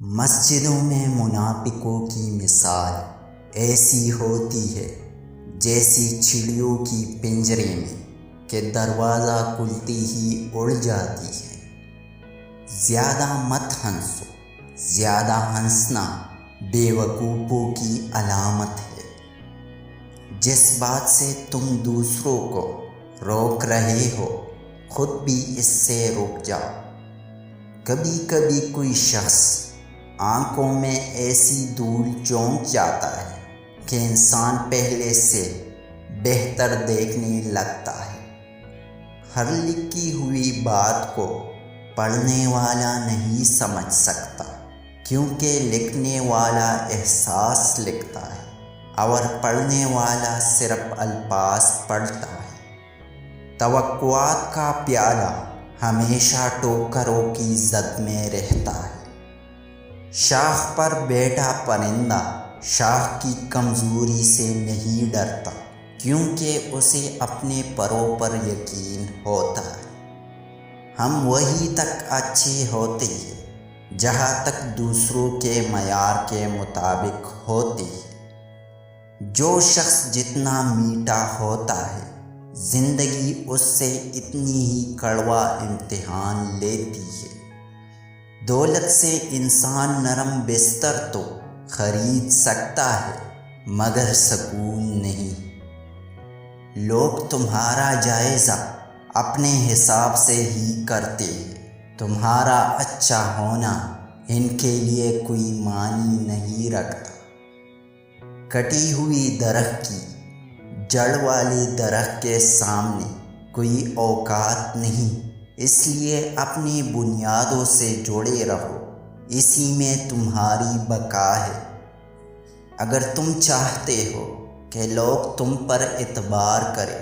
مسجدوں میں منافقوں کی مثال ایسی ہوتی ہے جیسی چڑیوں کی پنجرے میں کہ دروازہ کھلتے ہی اڑ جاتی ہے۔ زیادہ مت ہنسو، زیادہ ہنسنا بے وقوفوں کی علامت ہے۔ جس بات سے تم دوسروں کو روک رہے ہو خود بھی اس سے رک جاؤ۔ کبھی کبھی کوئی شخص آنکھوں میں ایسی دھول چونک جاتا ہے کہ انسان پہلے سے بہتر دیکھنے لگتا ہے۔ ہر لکھی ہوئی بات کو پڑھنے والا نہیں سمجھ سکتا، کیونکہ لکھنے والا احساس لکھتا ہے اور پڑھنے والا صرف الفاظ پڑھتا ہے۔ توقعات کا پیالہ ہمیشہ ٹوکروں کی زد میں رہتا ہے۔ شاخ پر بیٹھا پرندہ شاخ کی کمزوری سے نہیں ڈرتا، کیونکہ اسے اپنے پروں پر یقین ہوتا ہے۔ ہم وہیں تک اچھے ہوتے ہیں جہاں تک دوسروں کے معیار کے مطابق ہوتے ہیں۔ جو شخص جتنا میٹھا ہوتا ہے زندگی اس سے اتنی ہی کڑوا امتحان لیتی ہے۔ دولت سے انسان نرم بستر تو خرید سکتا ہے مگر سکون نہیں۔ لوگ تمہارا جائزہ اپنے حساب سے ہی کرتے ہیں۔ تمہارا اچھا ہونا ان کے لیے کوئی معنی نہیں رکھتا۔ کٹی ہوئی درخت کی جڑ والے درخت کے سامنے کوئی اوقات نہیں، اس لیے اپنی بنیادوں سے جڑے رہو، اسی میں تمہاری بقا ہے۔ اگر تم چاہتے ہو کہ لوگ تم پر اعتبار کریں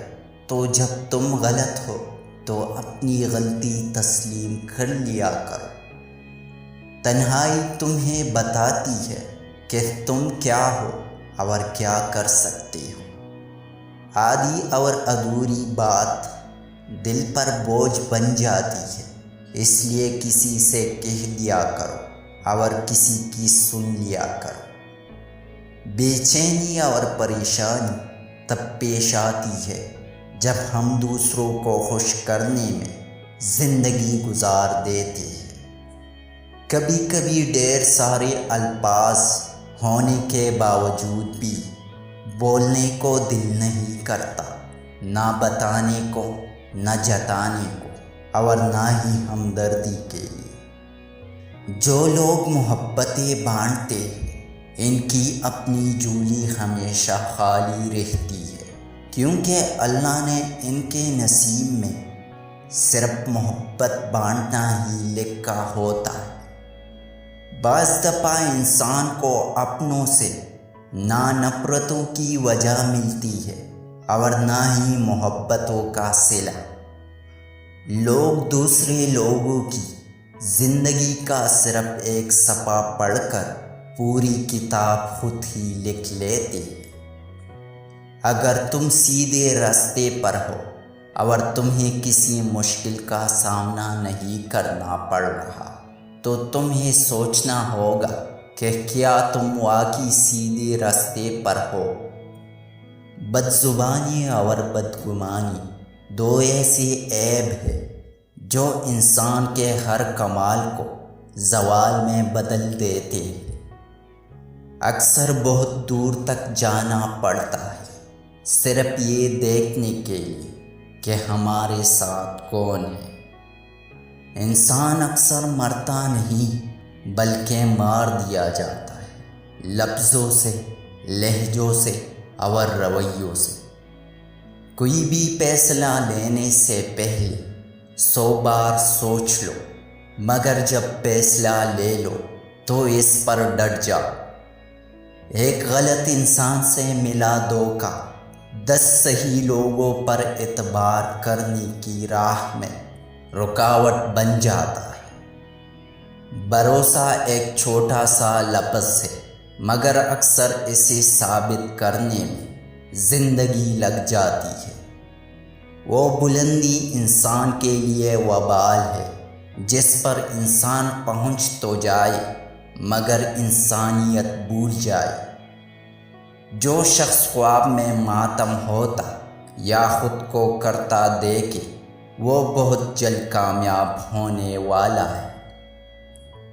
تو جب تم غلط ہو تو اپنی غلطی تسلیم کر لیا کرو۔ تنہائی تمہیں بتاتی ہے کہ تم کیا ہو اور کیا کر سکتے ہو۔ آدھی اور ادھوری بات دل پر بوجھ بن جاتی ہے، اس لیے کسی سے کہہ دیا کرو اور کسی کی سن لیا کرو۔ بے چینی اور پریشانی تب پیش آتی ہے جب ہم دوسروں کو خوش کرنے میں زندگی گزار دیتے ہیں۔ کبھی کبھی ڈھیر سارے الفاظ ہونے کے باوجود بھی بولنے کو دل نہیں کرتا، نہ بتانے کو، نہ جتانے کو، اور نہ ہی ہمدردی کے لیے۔ جو لوگ محبتیں بانٹتے ہیں ان کی اپنی جھولی ہمیشہ خالی رہتی ہے، کیونکہ اللہ نے ان کے نصیب میں صرف محبت بانٹنا ہی لکھا ہوتا ہے۔ بعض دفعہ انسان کو اپنوں سے نہ نفرتوں کی وجہ ملتی ہے اور نہ ہی محبتوں کا صلہ۔ لوگ دوسرے لوگوں کی زندگی کا صرف ایک صفحہ پڑھ کر پوری کتاب خود ہی لکھ لیتے ہیں۔ اگر تم سیدھے راستے پر ہو اور تمہیں کسی مشکل کا سامنا نہیں کرنا پڑ رہا تو تمہیں سوچنا ہوگا کہ کیا تم واقعی سیدھے راستے پر ہو۔ بدزبانی اور بدگمانی دو ایسے عیب ہیں جو انسان کے ہر کمال کو زوال میں بدل دیتے ہیں۔ اکثر بہت دور تک جانا پڑتا ہے صرف یہ دیکھنے کے لیے کہ ہمارے ساتھ کون ہے۔ انسان اکثر مرتا نہیں بلکہ مار دیا جاتا ہے، لفظوں سے، لہجوں سے اور رویوں سے۔ کوئی بھی فیصلہ لینے سے پہلے 100 بار سوچ لو، مگر جب فیصلہ لے لو تو اس پر ڈٹ جاؤ۔ ایک غلط انسان سے ملا دھوکہ 10 صحیح لوگوں پر اعتبار کرنے کی راہ میں رکاوٹ بن جاتا ہے۔ بھروسہ ایک چھوٹا سا لفظ ہے مگر اکثر اسے ثابت کرنے میں زندگی لگ جاتی ہے۔ وہ بلندی انسان کے لیے وبال ہے جس پر انسان پہنچ تو جائے مگر انسانیت بھول جائے۔ جو شخص خواب میں ماتم ہوتا یا خود کو کرتا دیکھے وہ بہت جلد کامیاب ہونے والا ہے۔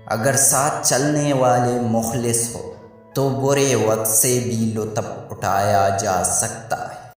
اگر ساتھ چلنے والے مخلص ہو تو برے وقت سے بھی لطف اٹھایا جا سکتا ہے۔